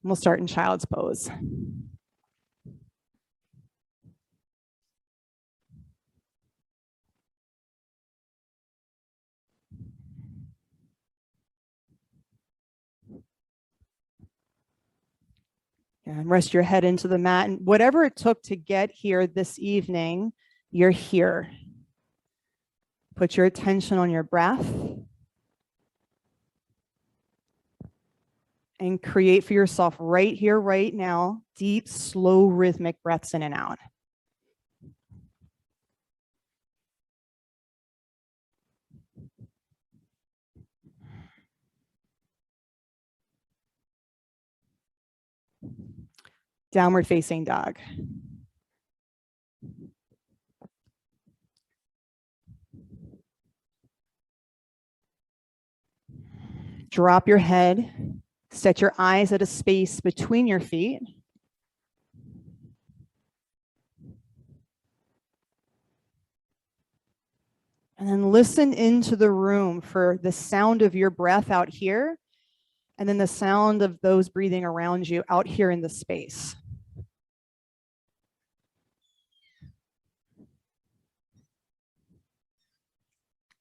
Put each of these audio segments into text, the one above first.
We'll start in child's pose. And rest your head into the mat. And whatever it took to get here this evening, you're here. Put your attention on your breath. And create for yourself right here, right now, deep, slow, rhythmic breaths in and out. Downward facing dog. Drop your head. Set your eyes at a space between your feet. And then listen into the room for the sound of your breath out here, and then the sound of those breathing around you out here in the space.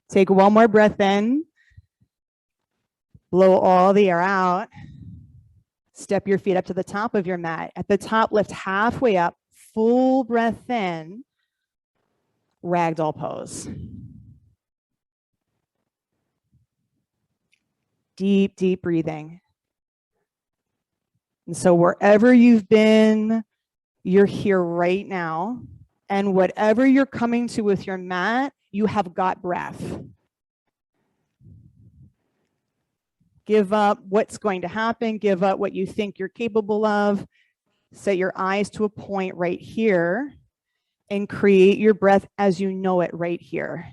Take one more breath in. Blow all the air out. Step your feet up to the top of your mat. At the top, lift halfway up, full breath in, ragdoll pose. Deep, deep breathing. And so wherever you've been, you're here right now. And whatever you're coming to with your mat, you have got breath. Give up what's going to happen. Give up what you think you're capable of. Set your eyes to a point right here and create your breath as you know it right here.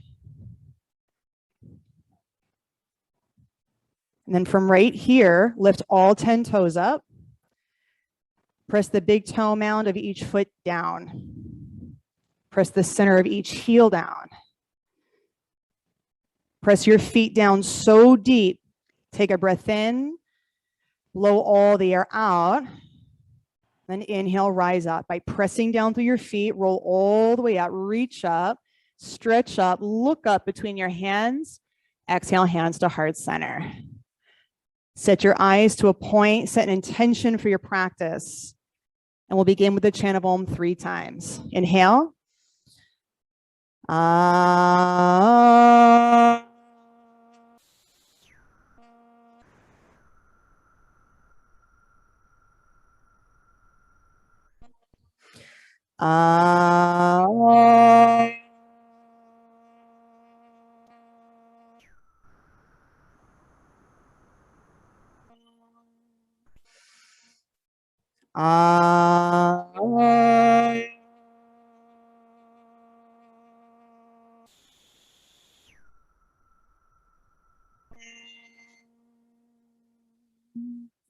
And then from right here, lift all 10 toes up. Press the big toe mound of each foot down. Press the center of each heel down. Press your feet down so deep. Take a breath in, blow all the air out, then inhale, rise up. By pressing down through your feet, roll all the way out, reach up, stretch up, look up between your hands, exhale, hands to heart center. Set your eyes to a point, set an intention for your practice. And we'll begin with the chant of Om 3 times. Inhale.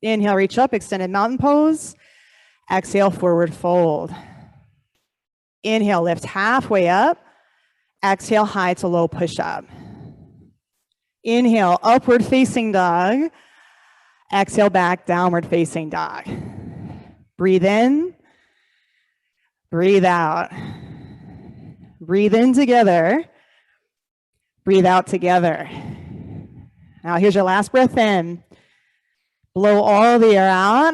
Inhale, reach up, extended mountain pose. Exhale, forward fold. Inhale, lift halfway up. Exhale, high to low push up. Inhale, upward facing dog. Exhale, back, downward facing dog. Breathe in. Breathe out. Breathe in together. Breathe out together. Now here's your last breath in. Blow all the air out.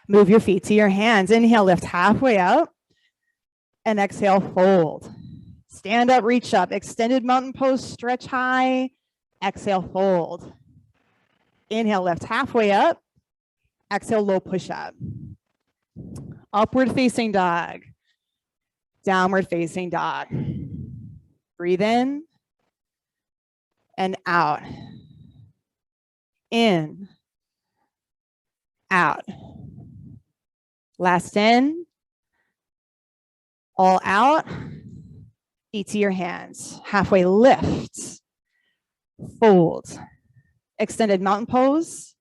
Move your feet to your hands. Inhale, lift halfway up. And exhale, fold. Stand up, reach up. Extended mountain pose, stretch high. Exhale, fold. Inhale, lift halfway up. Exhale, low push up. Upward facing dog. Downward facing dog. Breathe in and out. In. Out. Last in. All out. Feet to your hands. Halfway lift. Fold. Extended mountain pose.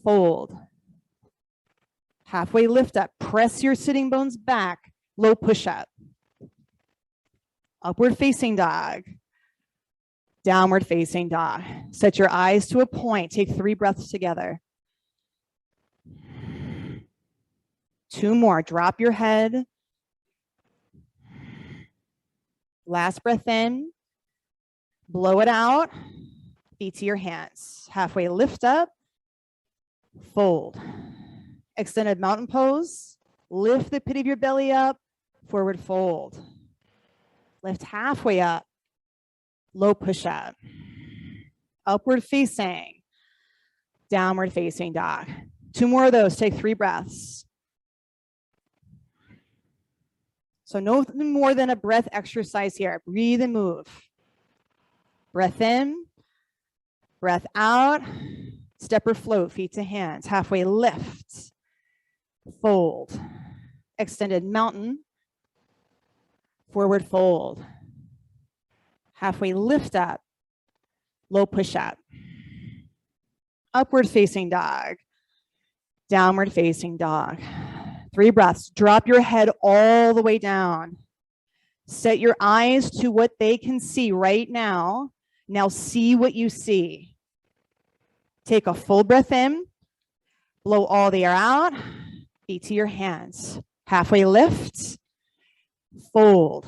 Fold. Halfway lift up. Press your sitting bones back. Low push up. Upward facing dog. Downward facing dog. Set your eyes to a point. Take 3 breaths together. 2 more. Drop your head. Last breath in. Blow it out. Feet to your hands. Halfway lift up. Fold. Extended mountain pose. Lift the pit of your belly up. Forward fold. Lift halfway up. Low push up. Upward facing. Downward facing dog. 2 more of those. Take 3 breaths. So no more than a breath exercise here. Breathe and move. Breath in. Breath out. Step or float, feet to hands. Halfway lift. Fold. Extended mountain. Forward fold. Halfway lift up. Low push up. Upward facing dog. Downward facing dog. 3 breaths. Drop your head all the way down. Set your eyes to what they can see right now. Now see what you see. Take a full breath in. Blow all the air out. Feet to your hands. Halfway lift. Fold.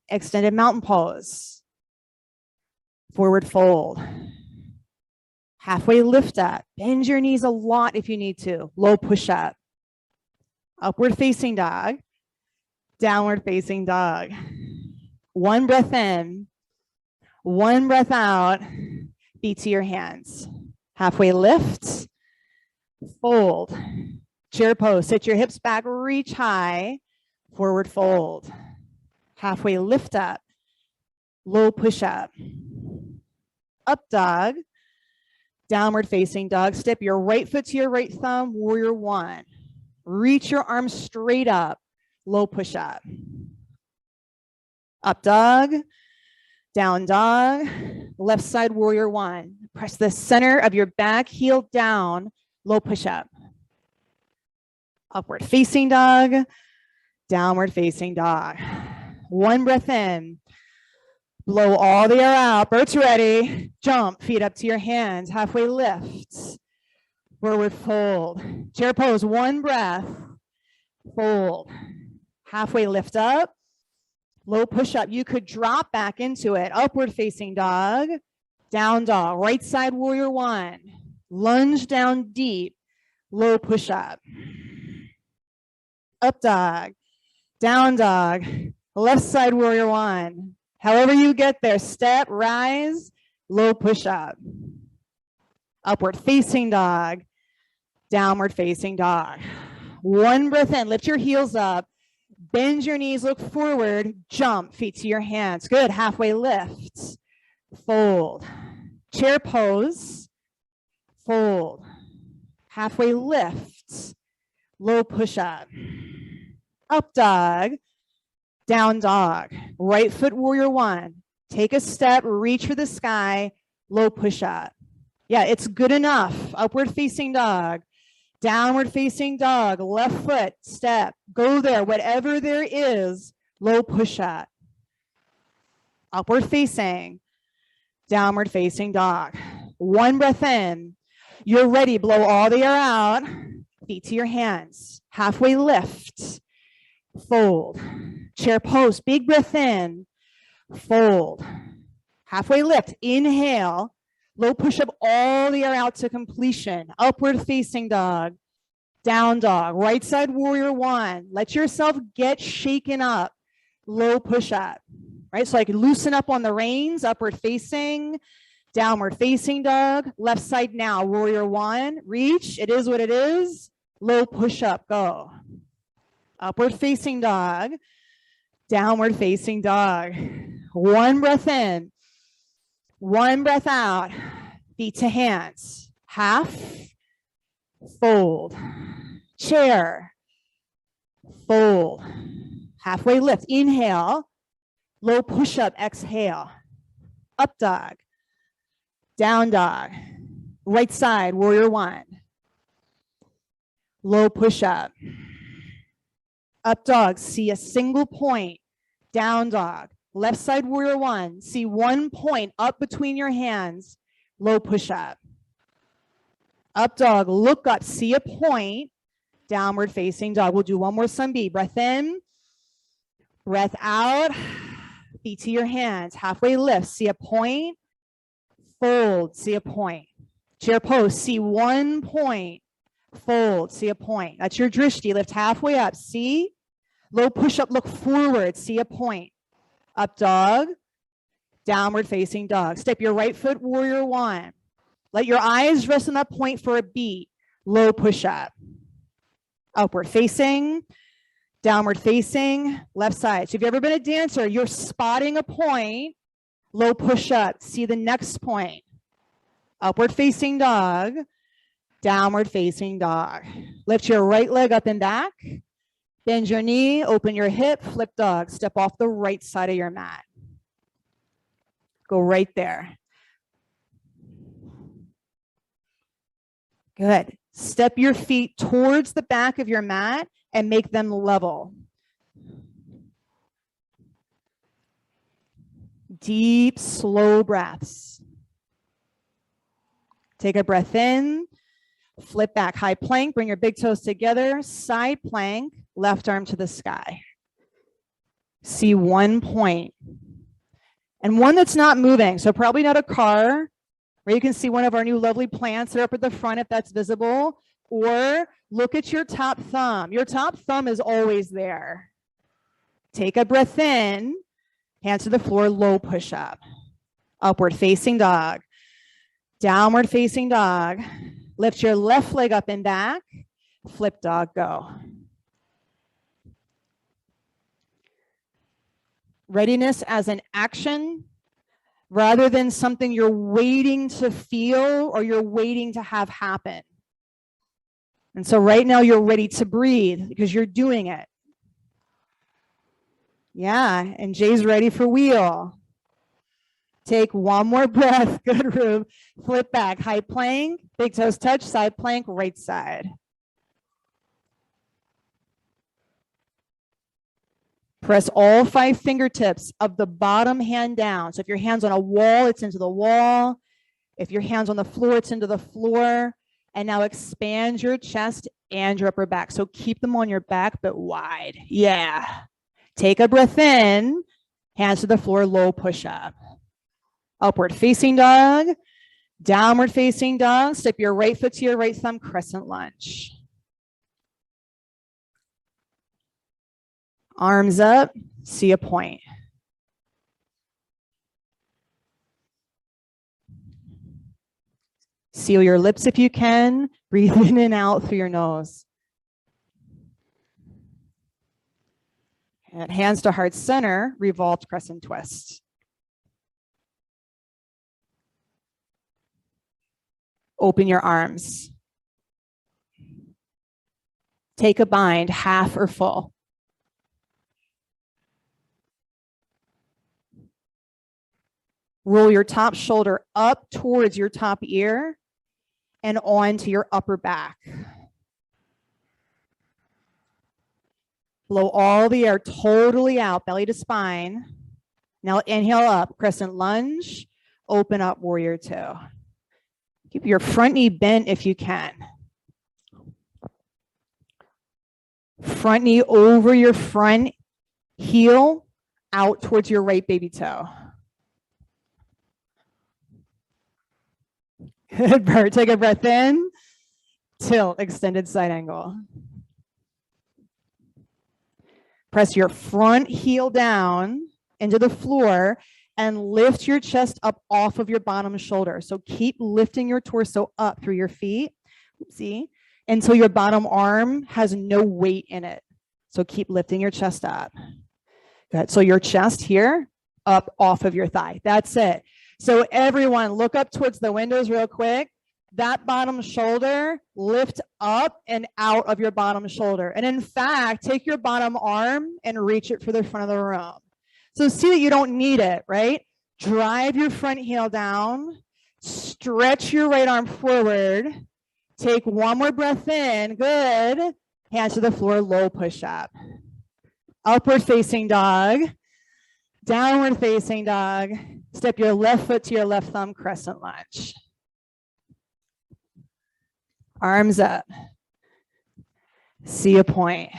Extended mountain pose. Forward fold. Halfway lift up. Bend your knees a lot if you need to. Low push up. Upward facing dog. Downward facing dog. 1 breath in. 1 breath out. Feet to your hands. Halfway lift. Fold. Chair pose. Sit your hips back. Reach high. Forward fold. Halfway lift up. Low push up. Up dog. Downward facing dog. Step your right foot to your right thumb. Warrior 1. Reach your arms straight up. Low push up. Up dog. Down dog. Left side warrior 1. Press the center of your back heel down. Low push up. Upward facing dog. Downward facing dog. 1 breath in. Blow all the air out. Bird's ready. Jump. Feet up to your hands. Halfway lift. Forward fold. Chair pose. 1 breath. Fold. Halfway lift up. Low push up. You could drop back into it. Upward facing dog. Down dog. Right side warrior 1. Lunge down deep. Low push up. Up dog. Down dog. Left side warrior 1. However you get there, step, rise, low push up. Upward facing dog. Downward facing dog. 1 breath in. Lift your heels up. Bend your knees, look forward, jump, feet to your hands. Good, halfway lift. Fold. Chair pose. Fold. Halfway lift. Low push up. Up dog. Down dog. Right foot warrior 1. Take a step, reach for the sky, low push up. Yeah, it's good enough. Upward facing dog. Downward facing dog, left foot, step, go there, whatever there is, low push up. Upward facing, downward facing dog. 1 breath in. You're ready, blow all the air out. Feet to your hands. Halfway lift. Fold. Chair pose, big breath in. Fold. Halfway lift, inhale. Low push up all the air out to completion. Upward facing dog. Down dog. Right side warrior 1. Let yourself get shaken up. Low push up. Right? So I can loosen up on the reins. Upward facing. Downward facing dog. Left side now. Warrior 1. Reach. It is what it is. Low push up. Go. Upward facing dog. Downward facing dog. 1 breath in. 1 breath out. Feet to hands. Half. Fold. Chair. Fold. Halfway lift. Inhale. Low push up. Exhale. Up dog. Down dog. Right side. Warrior 1. Low push up. Up dog. See a single point. Down dog. Left side warrior 1. See 1 point up between your hands. Low push up. Up dog. Look up. See a point. downward facing dog. We'll do one more sun B. Breath in, breath out. Feet to your hands, halfway lift, see a point, fold, see a point. Chair pose, see 1 point, fold, see a point. That's your drishti, lift halfway up, see? Low push-up, look forward, see a point. Up dog, downward facing dog. Step your right foot, warrior one. Let your eyes rest on that point for a beat. Low push-up. Upward facing, downward facing, left side. So if you've ever been a dancer, you're spotting a point, low push-up. See the next point. Upward facing dog, downward facing dog. Lift your right leg up and back. Bend your knee, open your hip, flip dog. Step off the right side of your mat. Go right there. Good. Step your feet towards the back of your mat and make them level. Deep, slow breaths. Take a breath in, flip back, high plank, bring your big toes together, side plank, left arm to the sky. See 1 point. And one that's not moving, so probably not a car, where you can see one of our new lovely plants that are up at the front if that's visible, or look at your top thumb. Your top thumb is always there. Take a breath in, hands to the floor, low push-up. Upward facing dog. Downward facing dog. Lift your left leg up and back. Flip dog, go. Readiness as an action rather than something you're waiting to feel or you're waiting to have happen. And so right now you're ready to breathe because you're doing it. Yeah, and Jay's ready for wheel. Take one more breath. Good, Rube. Flip back, high plank, big toes touch, side plank, right side. Press all 5 fingertips of the bottom hand down. So if your hand's on a wall, it's into the wall. If your hand's on the floor, it's into the floor. And now expand your chest and your upper back. So keep them on your back, but wide. Yeah. Take a breath in, hands to the floor, low push-up. Upward facing dog, downward facing dog. Step your right foot to your right thumb, crescent lunge. Arms up, see a point. Seal your lips if you can. Breathe in and out through your nose. And hands to heart center, revolved crescent twist. Open your arms. Take a bind, half or full. Roll your top shoulder up towards your top ear and onto your upper back. Blow all the air totally out, belly to spine. Now inhale up, crescent lunge, open up, warrior two. Keep your front knee bent if you can. Front knee over your front heel, out towards your right baby toe. Good, Bert. Take a breath in. Tilt, extended side angle. Press your front heel down into the floor and lift your chest up off of your bottom shoulder. So keep lifting your torso up through your feet, see, until your bottom arm has no weight in it. So keep lifting your chest up. Good. So your chest here, up off of your thigh. That's it. So everyone, look up towards the windows real quick. That bottom shoulder, lift up and out of your bottom shoulder. And in fact, take your bottom arm and reach it for the front of the room. So see that you don't need it, right? Drive your front heel down, stretch your right arm forward. Take one more breath in, good. Hands to the floor, low push-up. Upward facing dog, downward facing dog. Step your left foot to your left thumb, crescent lunge. Arms up. See a point.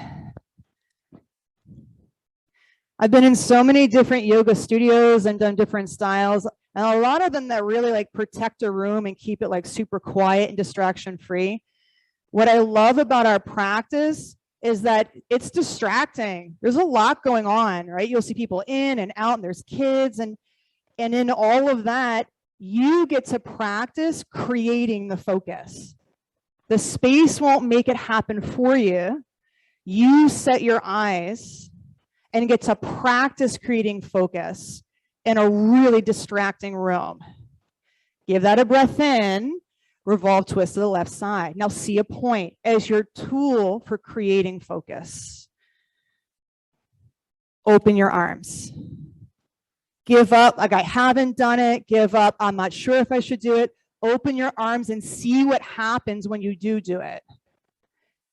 I've been in so many different yoga studios and done different styles, and a lot of them that really like protect a room and keep it like super quiet and distraction free. What I love about our practice is that it's distracting. There's a lot going on, right? You'll see people in and out, and there's kids, and in all of that, you get to practice creating the focus. The space won't make it happen for you. You set your eyes and get to practice creating focus in a really distracting room. Give that a breath in, revolve twist to the left side. Now see a point as your tool for creating focus. Open your arms. Give up, like I haven't done it, give up, I'm not sure if I should do it. Open your arms and see what happens when you do it.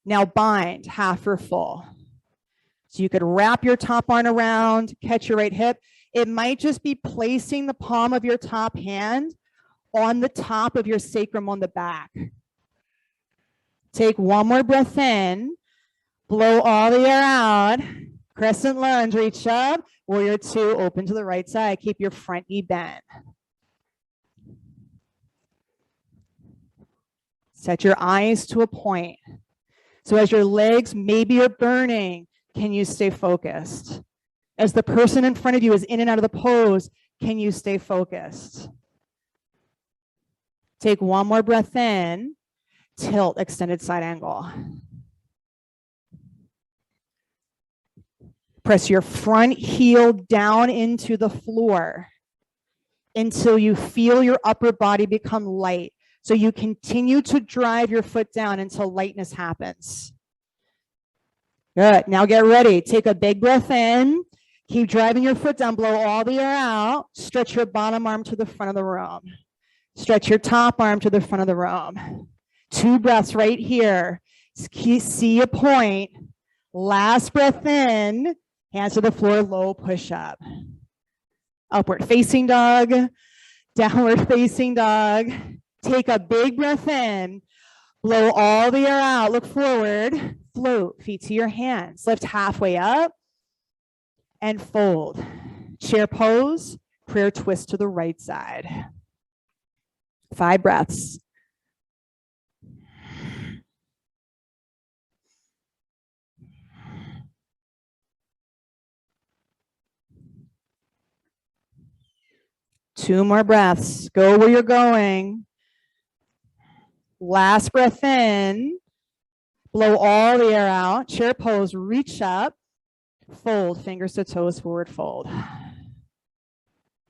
Now bind, half or full. So you could wrap your top arm around, catch your right hip. It might just be placing the palm of your top hand on the top of your sacrum on the back. Take one more breath in, blow all the air out. Crescent lunge, reach up. Warrior two, open to the right side. Keep your front knee bent. Set your eyes to a point. So as your legs maybe are burning, can you stay focused? As the person in front of you is in and out of the pose, can you stay focused? Take one more breath in, tilt, extended side angle. Press your front heel down into the floor until you feel your upper body become light. So you continue to drive your foot down until lightness happens. Good. Now get ready. Take a big breath in. Keep driving your foot down. Blow all the air out. Stretch your bottom arm to the front of the room. Stretch your top arm to the front of the room. 2 breaths right here. See a point. Last breath in. Hands to the floor, low push up. Upward facing dog. Downward facing dog. Take a big breath in. Blow all the air out. Look forward. Float. Feet to your hands. Lift halfway up. And fold. Chair pose. Prayer twist to the right side. 5 breaths. Two more breaths. Go where you're going. Last breath in. Blow all the air out. Chair pose. Reach up. Fold. Fingers to toes. Forward fold.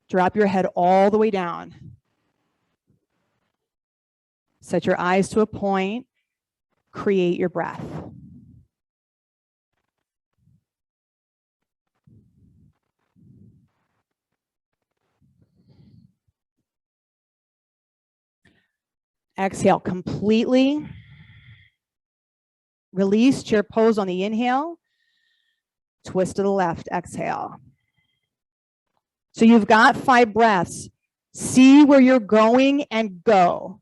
Drop your head all the way down. Set your eyes to a point. Create your breath. Exhale completely. Release, chair pose on the inhale. Twist to the left, exhale. So you've got 5 breaths. See where you're going and go,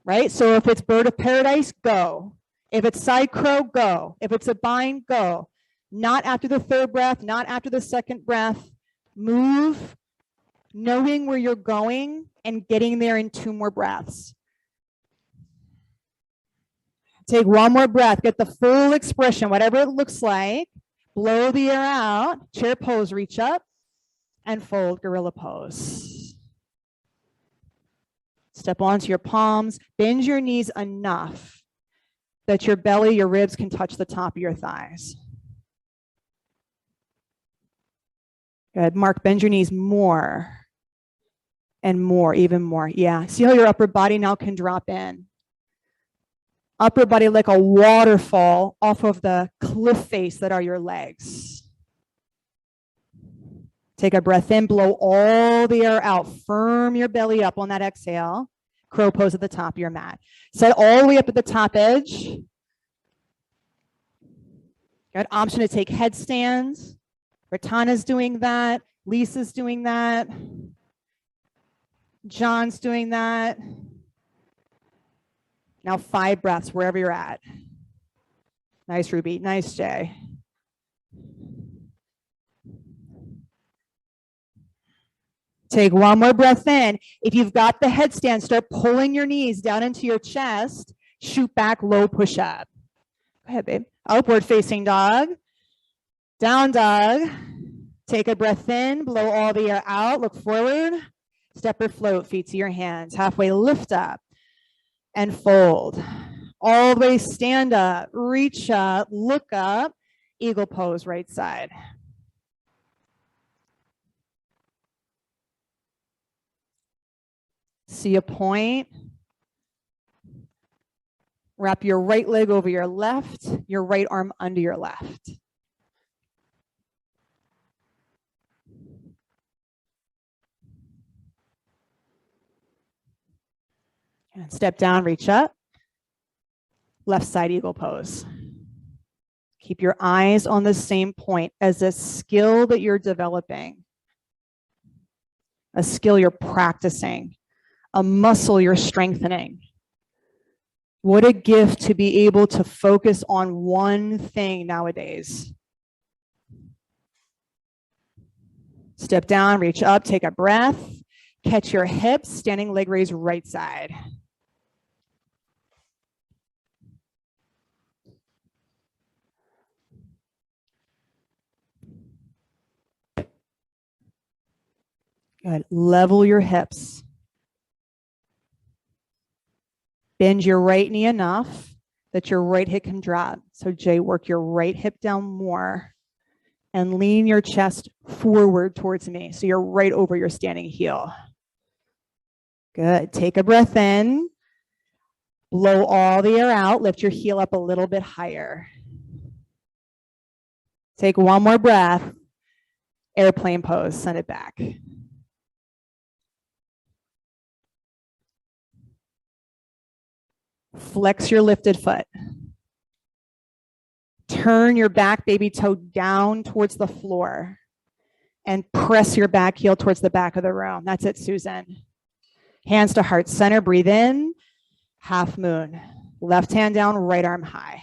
right? So if it's bird of paradise, go. If it's side crow, go. If it's a bind, go. Not after the 3rd breath, not after the 2nd breath. Move, knowing where you're going and getting there in 2 more breaths. Take 1 more breath. Get the full expression, whatever it looks like. Blow the air out. Chair pose, reach up. And fold, gorilla pose. Step onto your palms. Bend your knees enough that your belly, your ribs can touch the top of your thighs. Good. Mark, bend your knees more and more, even more. Yeah. See how your upper body now can drop in. Upper body like a waterfall off of the cliff face that are your legs. Take a breath in, blow all the air out. Firm your belly up on that exhale. Crow pose at the top of your mat. Set all the way up at the top edge. Got option to take headstands. Ratana's doing that. Lisa's doing that. John's doing that. Now 5 breaths wherever you're at. Nice, Ruby. Nice, Jay. Take one more breath in. If you've got the headstand, start pulling your knees down into your chest. Shoot back, low push up. Go ahead, babe. Upward facing dog. Down dog. Take a breath in, blow all the air out, look forward. Step or float, feet to your hands. Halfway lift up and fold. All the way stand up, reach up, look up, eagle pose right side. See a point. Wrap your right leg over your left, your right arm under your left. And step down, reach up. Left side eagle pose. Keep your eyes on the same point as a skill that you're developing, a skill you're practicing, a muscle you're strengthening. What a gift to be able to focus on one thing nowadays. Step down, reach up, take a breath, catch your hips, standing leg raise right side. Good. Level your hips. Bend your right knee enough that your right hip can drop. So Jay, work your right hip down more and lean your chest forward towards me. So you're right over your standing heel. Good. Take a breath in. Blow all the air out. Lift your heel up a little bit higher. Take one more breath. Airplane pose. Send it back. Flex your lifted foot. Turn your back baby toe down towards the floor and press your back heel towards the back of the room. That's it, Susan. Hands to heart center. Breathe in. Half moon. Left hand down, right arm high.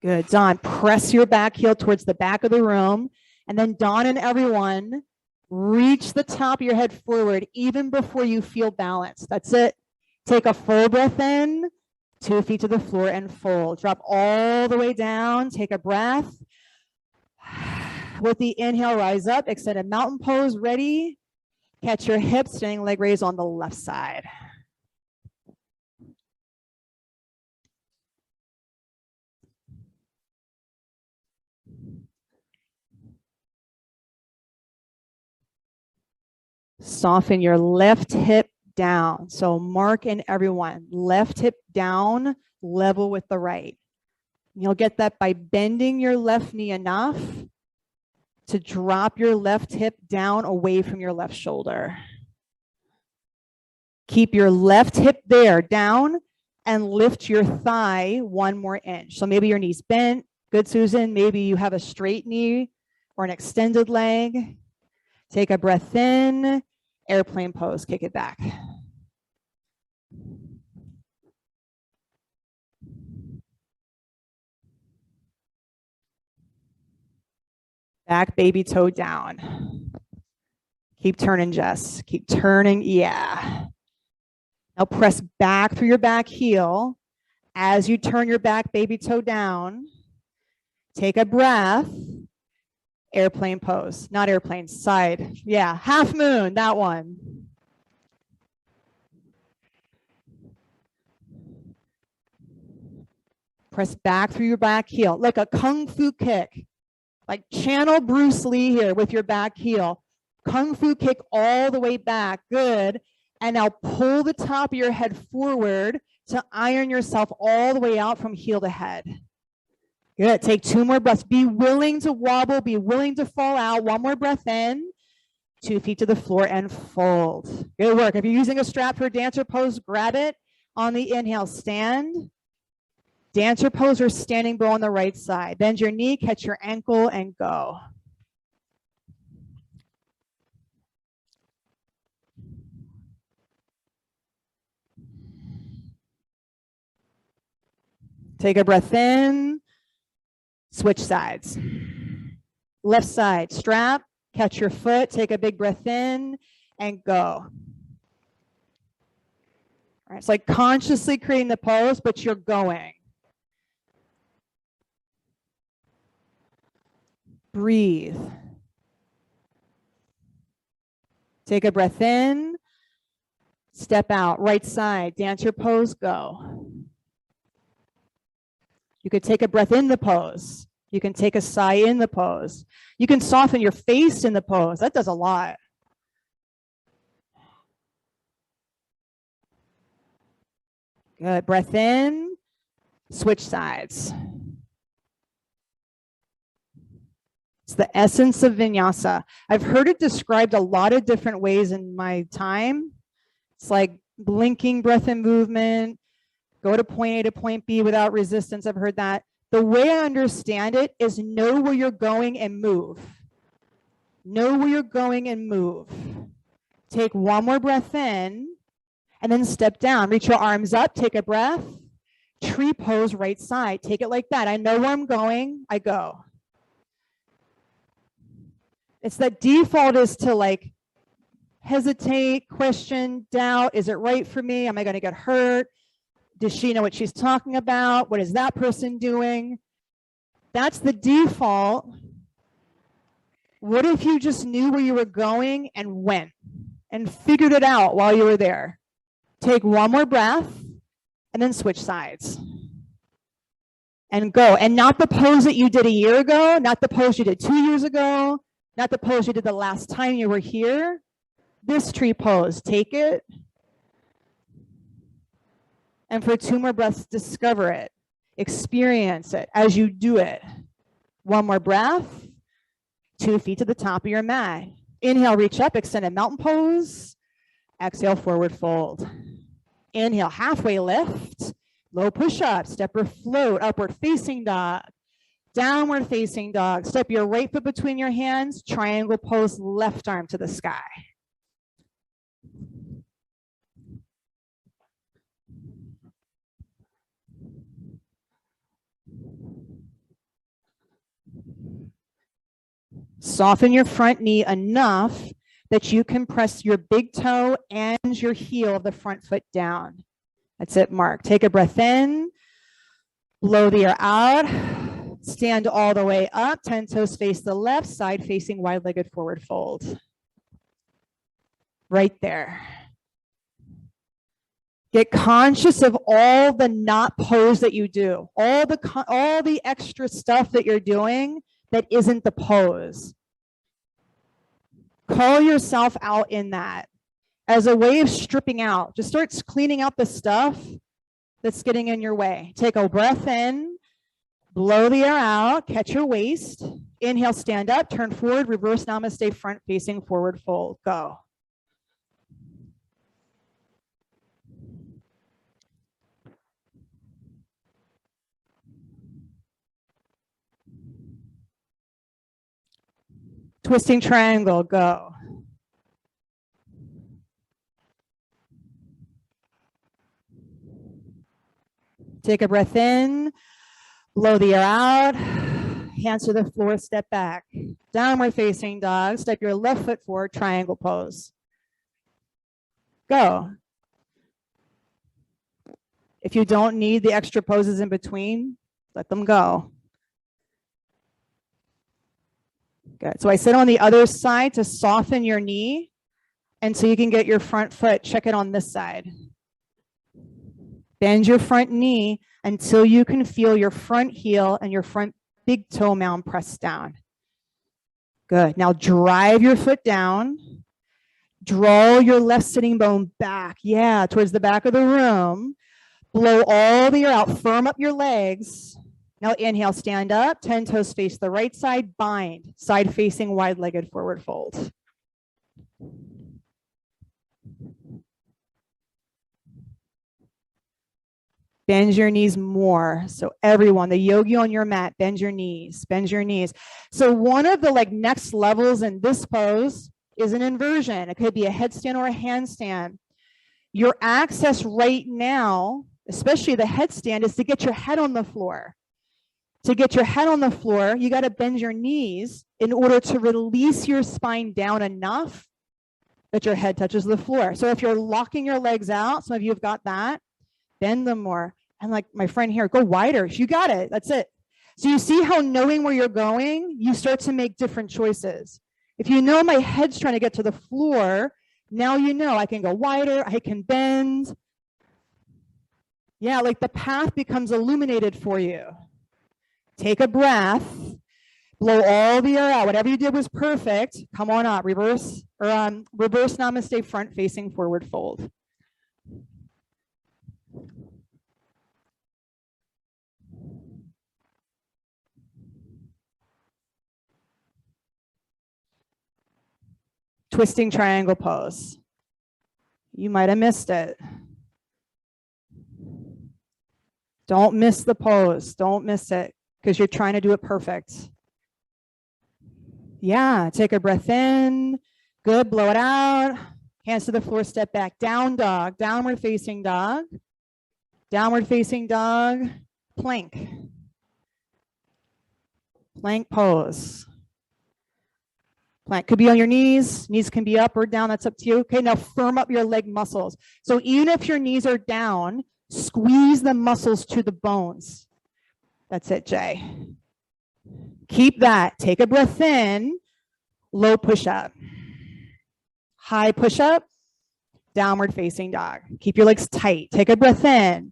Good. Dawn, press your back heel towards the back of the room. And then Dawn and everyone, reach the top of your head forward even before you feel balanced. That's it. Take a full breath in, 2 feet to the floor and fold. Drop all the way down. Take a breath. With the inhale, rise up, extended mountain pose, ready. Catch your hips, standing leg raise on the left side. Soften your left hip down. So Mark and everyone, left hip down, level with the right. You'll get that by bending your left knee enough to drop your left hip down away from your left shoulder. Keep your left hip there, down, and lift your thigh 1 more inch. So maybe your knee's bent. Good, Susan. Maybe you have a straight knee or an extended leg. Take a breath in. Airplane pose, kick it back. Back baby toe down. Keep turning, Jess. Keep turning, yeah. Now press back through your back heel. As you turn your back baby toe down, take a breath. Airplane pose, not airplane, side. Yeah, half moon, that one. Press back through your back heel, like a kung fu kick. Like channel Bruce Lee here with your back heel. Kung fu kick all the way back, good. And now pull the top of your head forward to iron yourself all the way out from heel to head. Good, take 2 more breaths. Be willing to wobble, be willing to fall out. 1 more breath in, 2 feet to the floor and fold. Good work. If you're using a strap for a dancer pose, grab it. On the inhale, stand. Dancer pose or standing bow on the right side. Bend your knee, catch your ankle and go. Take a breath in, switch sides. Left side, strap, catch your foot, take a big breath in, and go. All right, it's like consciously creating the pose, but you're going. Breathe. Take a breath in, step out, right side, dance your pose, go. You could take a breath in the pose. You can take a sigh in the pose. You can soften your face in the pose. That does a lot. Good. Breath in, switch sides. It's the essence of vinyasa. I've heard it described a lot of different ways in my time. It's like blinking breath and movement, go to point A to point B without resistance. I've heard that. The way I understand it is know where you're going and move. Know where you're going and move. Take one more breath in and then step down. Reach your arms up, take a breath. Tree pose, right side. Take it like that. I know where I'm going, I go. It's that default is to like hesitate, question, doubt. Is it right for me? Am I going to get hurt? Does she know what she's talking about? What is that person doing? That's the default. What if you just knew where you were going and went and figured it out while you were there? Take one more breath and then switch sides and go. And not the pose that you did a year ago, not the pose you did 2 years ago, not the pose you did the last time you were here. This tree pose, take it. And for 2 more breaths, discover it. Experience it as you do it. 1 more breath. 2 feet to the top of your mat. Inhale, reach up, extended mountain pose. Exhale, forward fold. Inhale, halfway lift. Low push-up, step or float, upward facing dog. Downward facing dog. Step your right foot between your hands. Triangle pose, left arm to the sky. Soften your front knee enough that you can press your big toe and your heel of the front foot down. That's it, Mark. Take a breath in, blow the air out, stand all the way up, 10 toes face the left, side facing wide-legged forward fold. Right there. Get conscious of all the not pose that you do, all the extra stuff that you're doing that isn't the pose. Call yourself out in that as a way of stripping out. Just start cleaning out the stuff that's getting in your way. Take a breath in, blow the air out, catch your waist. Inhale, stand up, turn forward, reverse namaste, front facing forward fold. Go. Twisting triangle, go. Take a breath in, blow the air out, hands to the floor, step back. Downward facing dog, step your left foot forward, triangle pose. Go. If you don't need the extra poses in between, let them go. Good. So I sit on the other side to soften your knee, and so you can get your front foot. Check it on this side. Bend your front knee until you can feel your front heel and your front big toe mound pressed down. Good. Now drive your foot down. Draw your left sitting bone back. Yeah, towards the back of the room. Blow all the air out. Firm up your legs. Now inhale, stand up, 10 toes face the right side, bind, side facing wide-legged forward fold. Bend your knees more. So everyone, the yogi on your mat, bend your knees, bend your knees. So one of the next levels in this pose is an inversion. It could be a headstand or a handstand. Your access right now, especially the headstand, is to get your head on the floor. To get your head on the floor, you got to bend your knees in order to release your spine down enough that your head touches the floor. So if you're locking your legs out, some of you have got that, bend them more. And like my friend here, go wider. You got it. That's it. So you see how knowing where you're going, you start to make different choices. If you know my head's trying to get to the floor, now you know I can go wider, I can bend. Yeah, like the path becomes illuminated for you. Take a breath, blow all the air out. Whatever you did was perfect. Come on up, reverse namaste, front facing forward fold. Twisting triangle pose. You might have missed it. Don't miss the pose. Don't miss it because you're trying to do it perfect. Yeah, take a breath in. Good, blow it out. Hands to the floor, step back. Down dog, downward facing dog. Downward facing dog, plank. Plank pose. Plank could be on your knees. Knees can be up or down. That's up to you. Okay, now firm up your leg muscles. So even if your knees are down, squeeze the muscles to the bones. That's it, Jay. Keep that. Take a breath in. Low push-up. High push-up. Downward facing dog. Keep your legs tight. Take a breath in.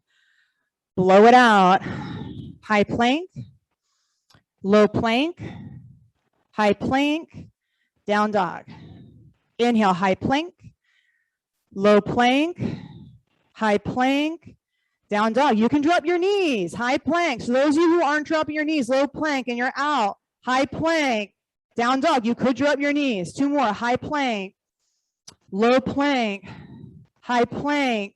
Blow it out. High plank. Low plank. High plank. Down dog. Inhale, high plank. Low plank. High plank. Down dog. You can drop your knees. High plank. So those of you who aren't dropping your knees, low plank and you're out. High plank. Down dog. You could drop your knees. Two more. High plank. Low plank. High plank.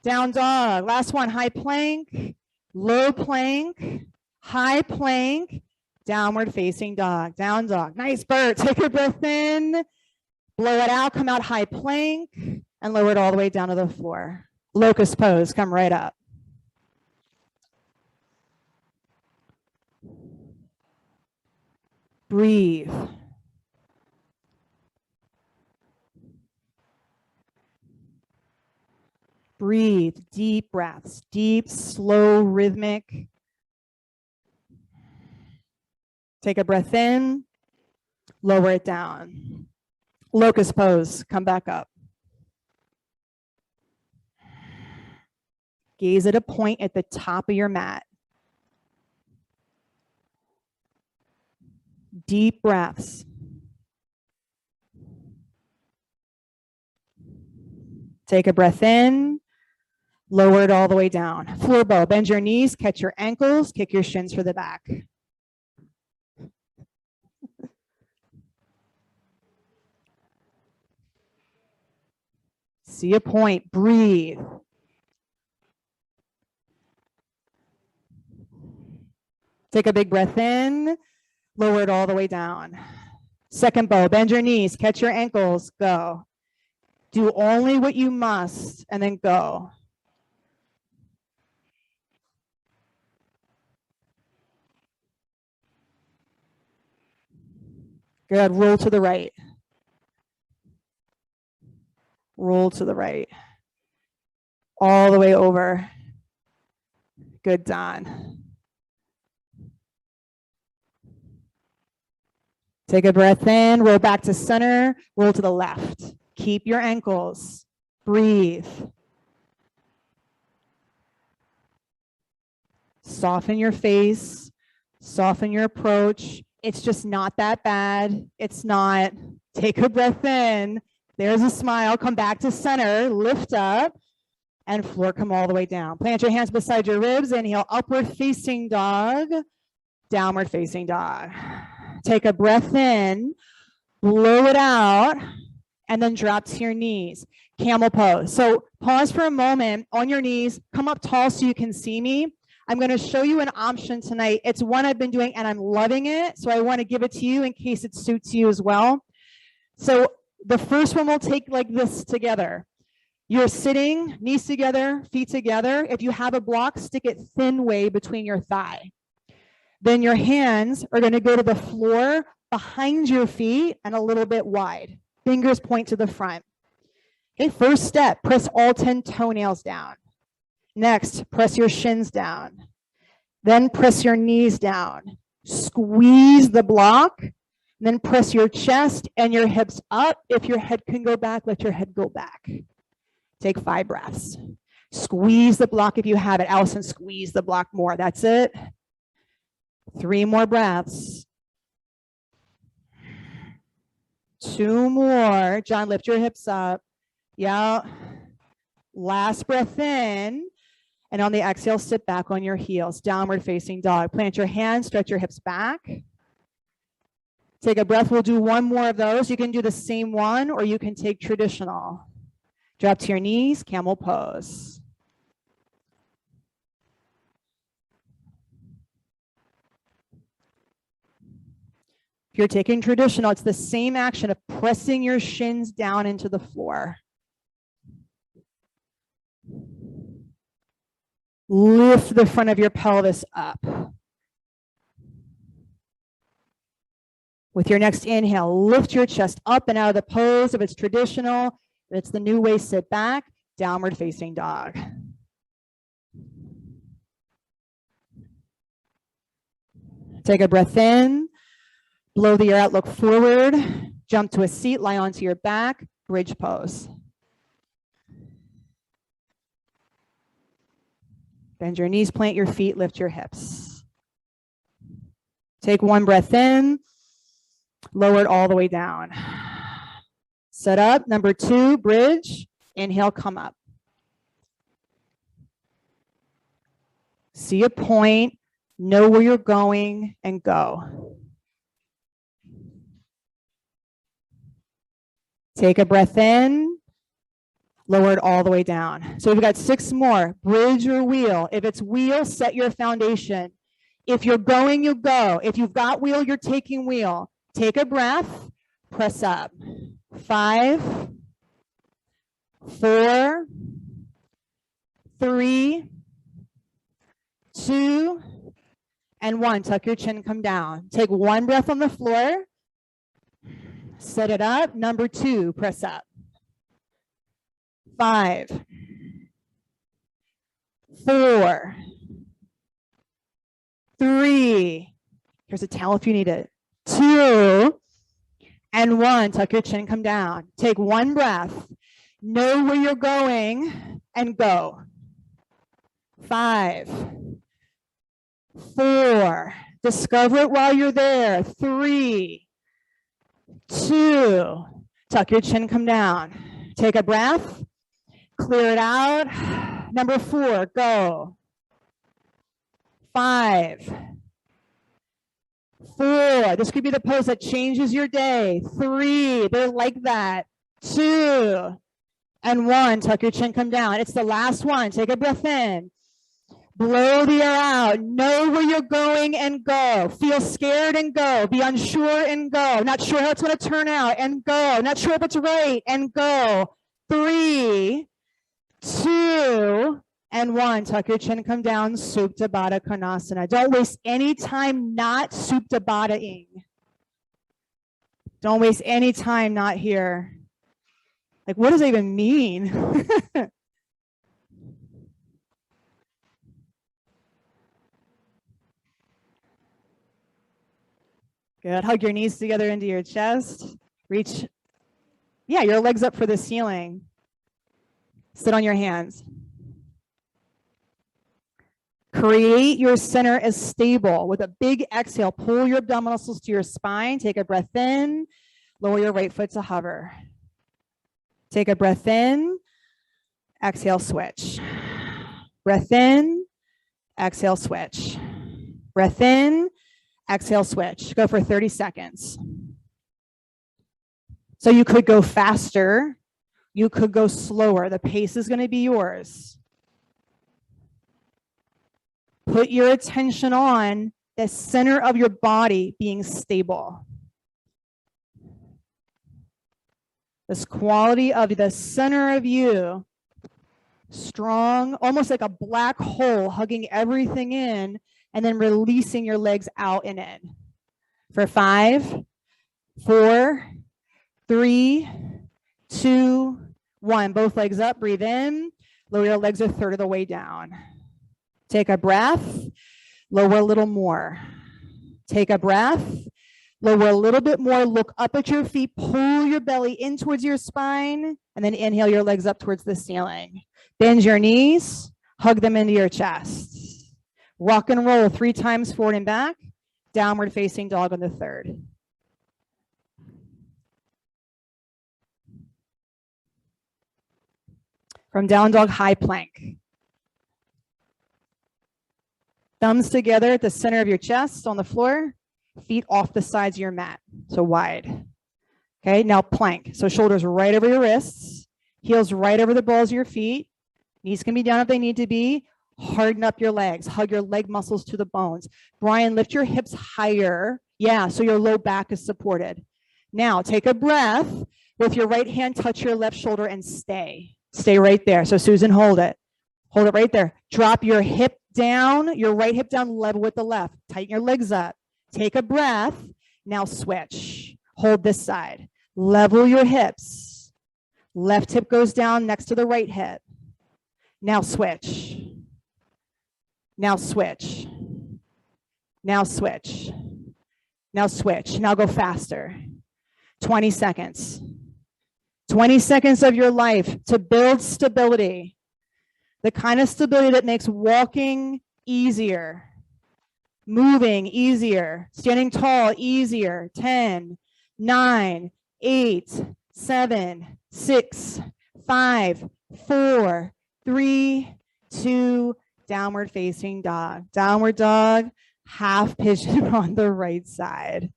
Down dog. Last one. High plank. Low plank. High plank. Downward facing dog. Down dog. Nice, Bert. Take a breath in. Blow it out. Come out high plank and lower it all the way down to the floor. Locust pose. Come right up. Breathe. Breathe. Deep breaths. Deep, slow, rhythmic. Take a breath in. Lower it down. Locust pose. Come back up. Gaze at a point at the top of your mat. Deep breaths. Take a breath in. Lower it all the way down. Floor bow. Bend your knees, catch your ankles, kick your shins for the back. See a point. Breathe. Take a big breath in. Lower it all the way down. Second bow. Bend your knees. Catch your ankles. Go. Do only what you must and then go. Good. Roll to the right. Roll to the right. All the way over. Good, Don. Take a breath in, roll back to center, roll to the left. Keep your ankles. Breathe. Soften your face, soften your approach. It's just not that bad. It's not. Take a breath in. There's a smile. Come back to center, lift up, and floor come all the way down. Plant your hands beside your ribs. Inhale, upward facing dog, downward facing dog. Take a breath in, blow it out, and then drop to your knees. Camel pose. So pause for a moment on your knees, come up tall so you can see me. I'm going to show you an option tonight. It's one I've been doing and I'm loving it. So I want to give it to you in case it suits you as well. So the first one we'll take like this together. You're sitting, knees together, feet together. If you have a block, stick it thin way between your thigh. Then your hands are going to go to the floor behind your feet and a little bit wide. Fingers point to the front. Okay, first step, press all 10 toenails down. Next, press your shins down. Then press your knees down. Squeeze the block. Then press your chest and your hips up. If your head can go back, let your head go back. Take 5 breaths. Squeeze the block if you have it. Allison, squeeze the block more. That's it. 3 more breaths. 2 more. John, lift your hips up. Yeah. Last breath in. And on the exhale, sit back on your heels. Downward facing dog. Plant your hands, stretch your hips back. Take a breath. We'll do 1 more of those. You can do the same one, or you can take traditional. Drop to your knees, camel pose. If you're taking traditional, it's the same action of pressing your shins down into the floor. Lift the front of your pelvis up. With your next inhale, lift your chest up and out of the pose. If it's traditional, if it's the new way, sit back, downward facing dog. Take a breath in, blow the air out, look forward, jump to a seat, lie onto your back, bridge pose. Bend your knees, plant your feet, lift your hips. Take 1 breath in, lower it all the way down. Set up, number 2, bridge, inhale, come up. See a point, know where you're going, and go. Take a breath in, lower it all the way down. So we've got 6 more, bridge or wheel. If it's wheel, set your foundation. If you're going, you go. If you've got wheel, you're taking wheel. Take a breath, press up. 5, 4, 3, 2, and 1. Tuck your chin, come down. Take 1 breath on the floor. Set it up. Number 2, press up. 5, 4, 3. Here's a towel if you need it. 2, and 1. Tuck your chin, come down. Take 1 breath. Know where you're going and go. 5, 4. Discover it while you're there. 3, 2. Tuck your chin, come down. Take a breath. Clear it out. Number 4, go. 5, 4. This could be the pose that changes your day. 3, they're like that. 2, and 1. Tuck your chin, come down. It's the last one. Take a breath in. Blow the air out. Know where you're going and go. Feel scared and go. Be unsure and go. Not sure how it's going to turn out and go. Not sure if it's right and go. 3, 2, and 1. Tuck your chin, come down. Supta Baddha Konasana. Don't waste any time not Supta Baddha-ing. Don't waste any time not here. Like, what does that even mean? Good. Hug your knees together into your chest. Reach, your legs up for the ceiling. Sit on your hands. Create your center as stable. With a big exhale, pull your abdominal muscles to your spine. Take a breath in. Lower your right foot to hover. Take a breath in. Exhale, switch. Breath in. Exhale, switch. Breath in. Exhale, switch. Go for 30 seconds. So you could go faster. You could go slower. The pace is going to be yours. Put your attention on the center of your body being stable. This quality of the center of you Strong, almost like a black hole, hugging everything in, and then releasing your legs out and in. For 5, 4, 3, 2, 1. Both legs up, breathe in. Lower your legs a third of the way down. Take a breath, lower a little more. Take a breath, lower a little bit more, look up at your feet, pull your belly in towards your spine, and then inhale your legs up towards the ceiling. Bend your knees, hug them into your chest. Rock and roll 3 times forward and back, downward facing dog on the third. From down dog, high plank. Thumbs together at the center of your chest on the floor, feet off the sides of your mat, so wide. Okay, now plank. So shoulders right over your wrists, heels right over the balls of your feet. Knees can be down if they need to be. Harden up your legs. Hug your leg muscles to the bones. Brian, lift your hips higher. Yeah, so your low back is supported. Now take a breath. With your right hand, touch your left shoulder and stay. Stay right there. So Susan, hold it. Hold it right there. Drop your hip down, your right hip down, level with the left. Tighten your legs up. Take a breath. Now switch. Hold this side. Level your hips. Left hip goes down next to the right hip. Now switch. Now switch. Now switch. Now switch. Now go faster. 20 seconds. 20 seconds of your life to build stability. The kind of stability that makes walking easier, moving easier, standing tall easier. 10, 9, 8, 7, 6, 5, 4, 3, 2, downward facing dog. Downward dog, half pigeon on the right side.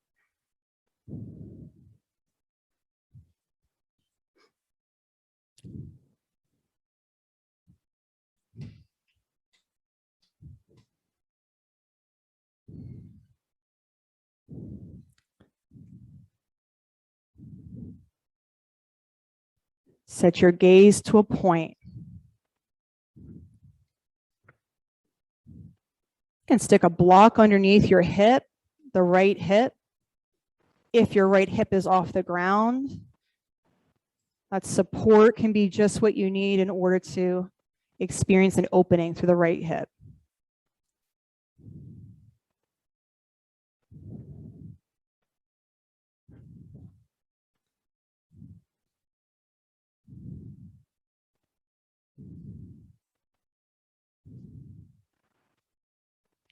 Set your gaze to a point. You can stick a block underneath your hip, the right hip. If your right hip is off the ground, that support can be just what you need in order to experience an opening through the right hip.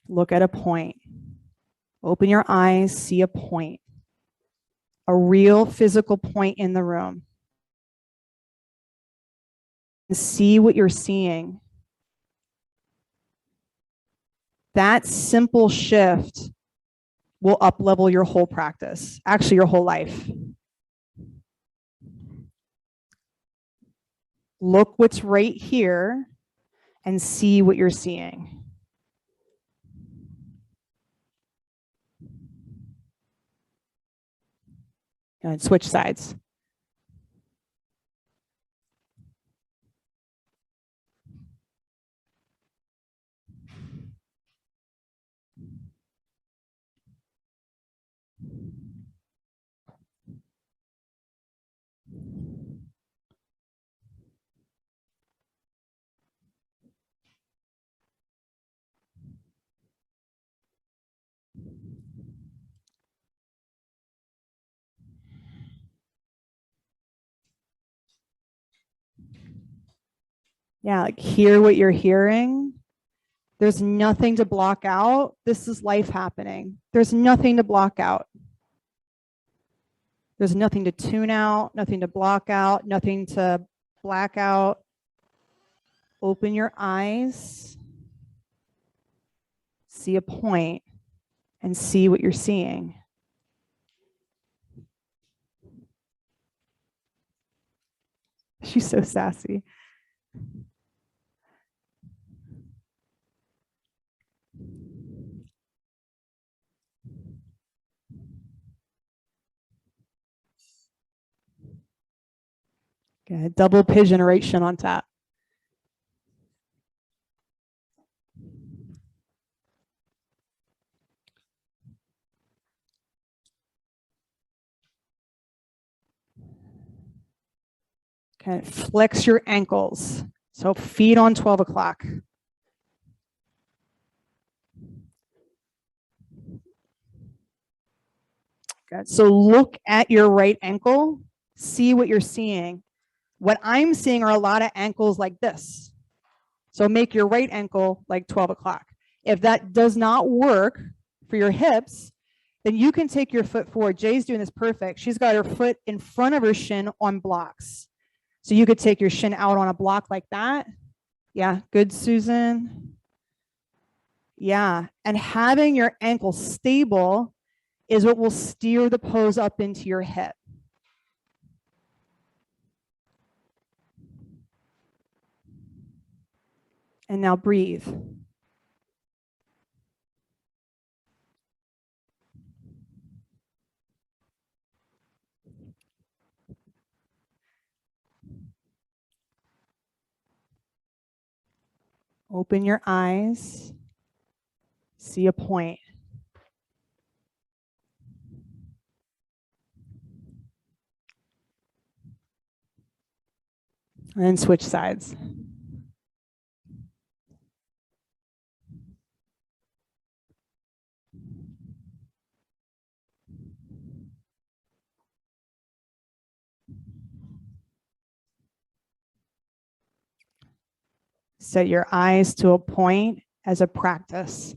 Look at a point. Open your eyes, see a point. A real physical point in the room. See what you're seeing. That simple shift will up-level your whole practice, actually your whole life. Look what's right here and see what you're seeing. And switch sides. Yeah, like hear what you're hearing. There's nothing to block out. This is life happening. There's nothing to block out. There's nothing to tune out, nothing to block out, nothing to black out. Open your eyes, see a point, and see what you're seeing. She's so sassy. Good. Double pigeon right shin on top. Okay, flex your ankles. So feet on 12 o'clock. Good. So look at your right ankle, see what you're seeing. What I'm seeing are a lot of ankles like this. So make your right ankle like 12 o'clock. If that does not work for your hips, then you can take your foot forward. Jay's doing this perfect. She's got her foot in front of her shin on blocks. So you could take your shin out on a block like that. Yeah, good, Susan. Yeah, and having your ankle stable is what will steer the pose up into your hip. And now breathe. Open your eyes. See a point. And then switch sides. Set your eyes to a point as a practice.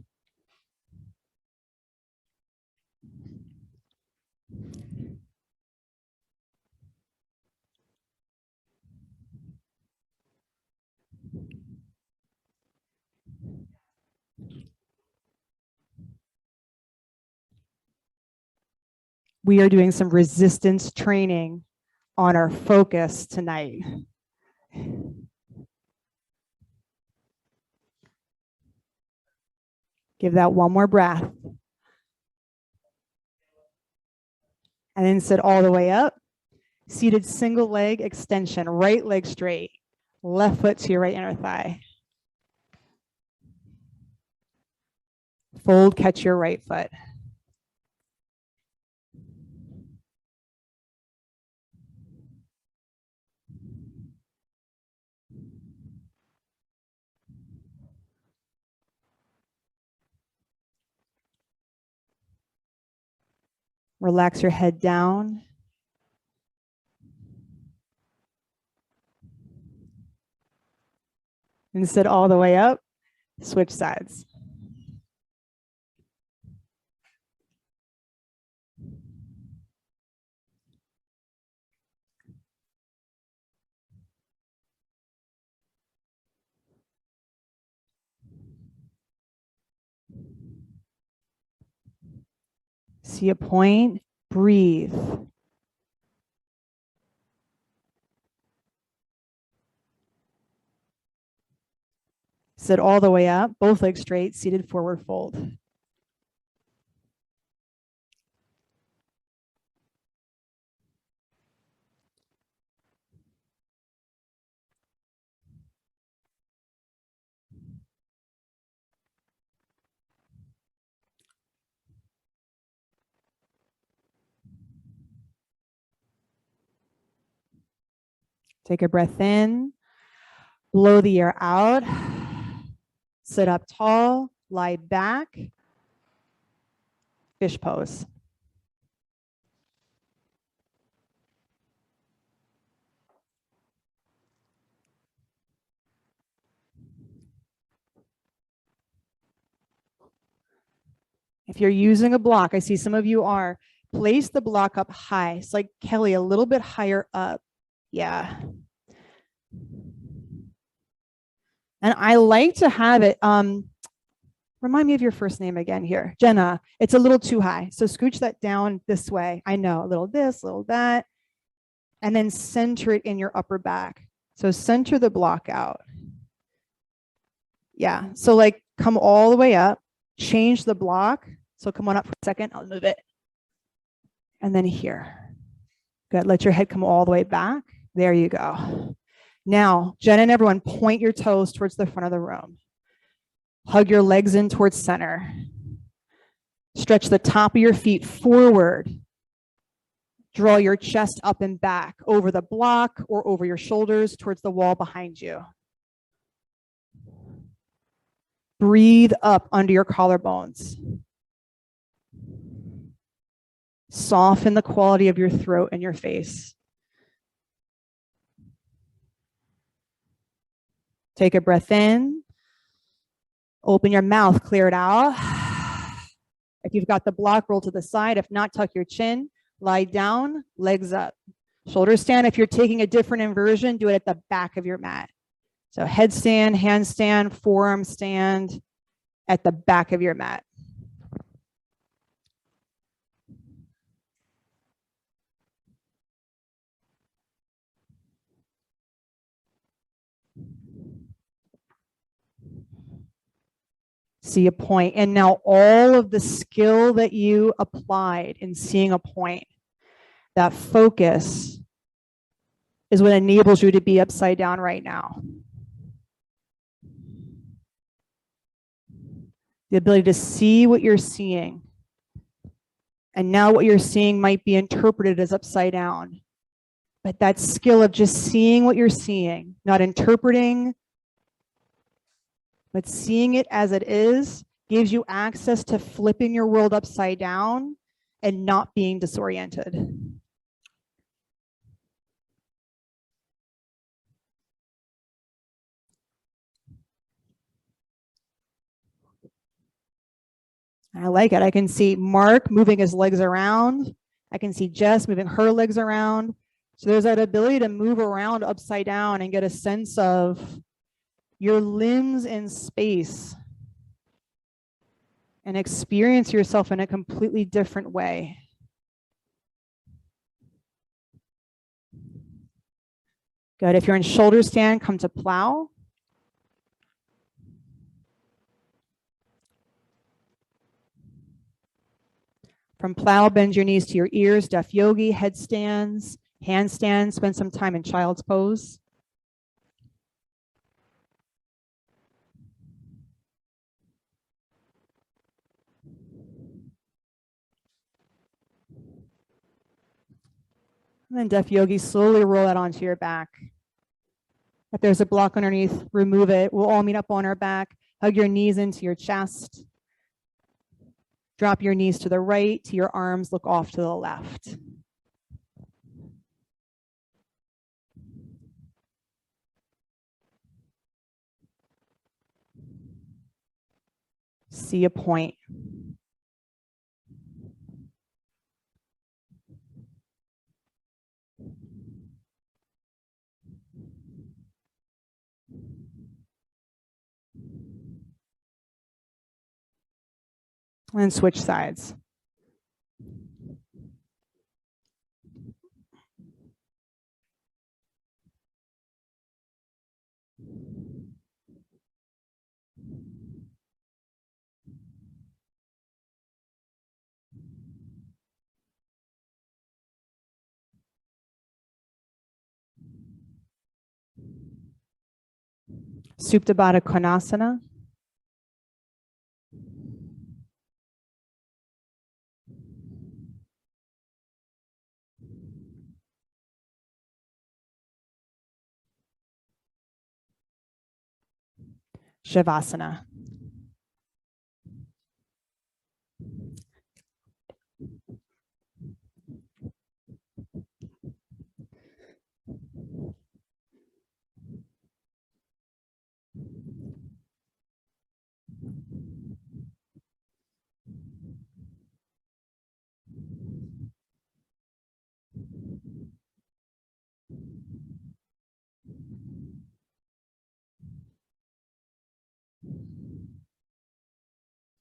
We are doing some resistance training on our focus tonight. Give that one more breath. And then sit all the way up. Seated single leg extension, right leg straight, left foot to your right inner thigh. Fold, catch your right foot. Relax your head down. And sit all the way up. Switch sides. See a point, breathe. Sit all the way up, both legs straight, seated forward fold. Take a breath in, blow the air out, sit up tall, lie back, fish pose. If you're using a block, I see some of you are, place the block up high. It's like Kelly, a little bit higher up. Yeah. And I like to have it, remind me of your first name again here. Jenna, it's a little too high. So scooch that down this way. I know, a little this, a little that. And then center it in your upper back. So center the block out. Yeah, so like come all the way up, change the block. So come on up for a second, I'll move it. And then here. Good, let your head come all the way back. There you go. Now, Jen and everyone, point your toes towards the front of the room. Hug your legs in towards center. Stretch the top of your feet forward. Draw your chest up and back over the block or over your shoulders towards the wall behind you. Breathe up under your collarbones. Soften the quality of your throat and your face. Take a breath in. Open your mouth, clear it out. If you've got the block, roll to the side. If not, tuck your chin, lie down, legs up. Shoulder stand. If you're taking a different inversion, do it at the back of your mat. So headstand, handstand, forearm stand at the back of your mat. See a point. And now all of the skill that you applied in seeing a point, that focus is what enables you to be upside down right now. The ability to see what you're seeing. And now what you're seeing might be interpreted as upside down. But that skill of just seeing what you're seeing, not interpreting, but seeing it as it is, gives you access to flipping your world upside down and not being disoriented. I like it. I can see Mark moving his legs around. I can see Jess moving her legs around. So there's that ability to move around upside down and get a sense of your limbs in space and experience yourself in a completely different way. Good. If you're in shoulder stand, come to plow. From plow, bend your knees to your ears, deaf yogi, headstands, handstands, spend some time in child's pose. And then deaf yogi, slowly roll that onto your back. If there's a block underneath, remove it. We'll all meet up on our back. Hug your knees into your chest. Drop your knees to the right, to your arms, look off to the left. See a point. And switch sides. Supta Baddha Konasana. Shavasana.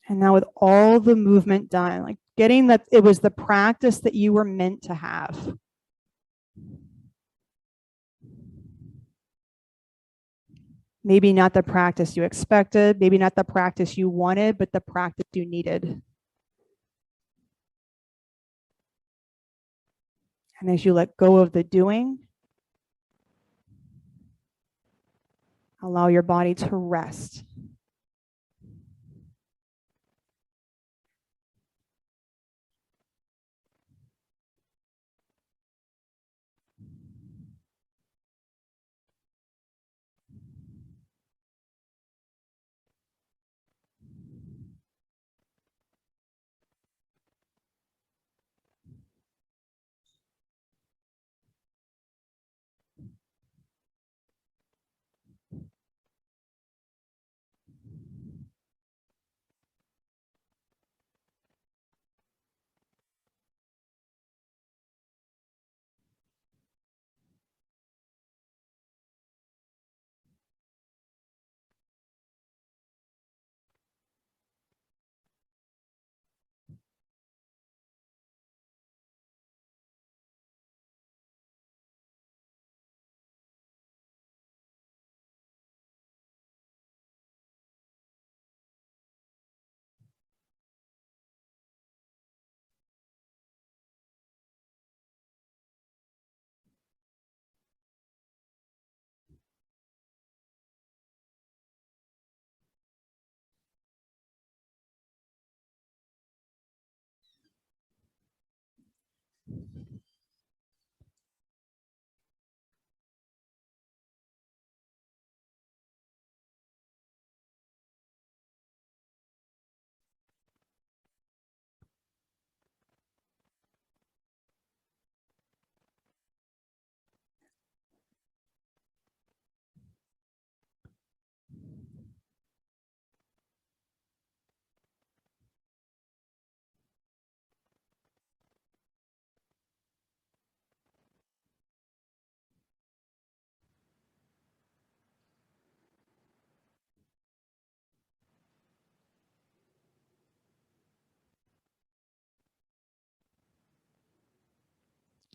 And now with all the movement done, like getting that it was the practice that you were meant to have. Maybe not the practice you expected, maybe not the practice you wanted, but the practice you needed. And as you let go of the doing, allow your body to rest.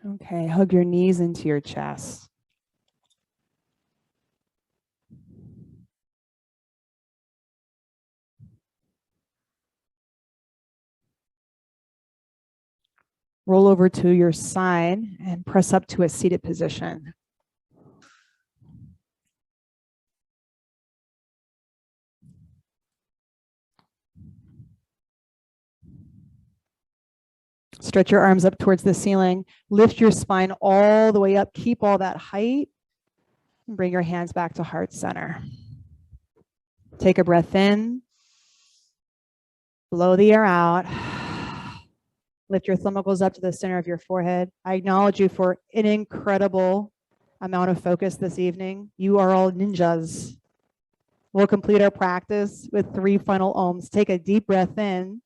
Okay, hug your knees into your chest. Roll over to your side and press up to a seated position. Stretch your arms up towards the ceiling. Lift your spine all the way up. Keep all that height. And bring your hands back to heart center. Take a breath in. Blow the air out. Lift your thumb knuckles up to the center of your forehead. I acknowledge you for an incredible amount of focus this evening. You are all ninjas. We'll complete our practice with 3 final ohms. Take a deep breath in.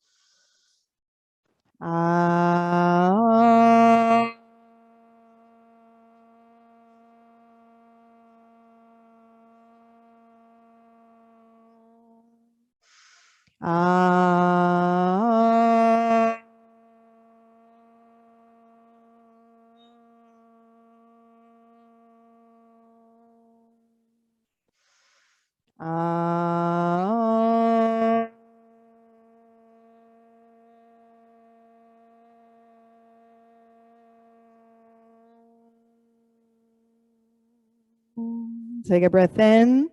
Take a breath in.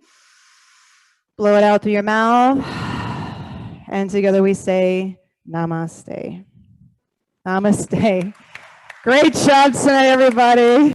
Blow it out through your mouth. And together we say namaste. Namaste. Great job tonight, everybody.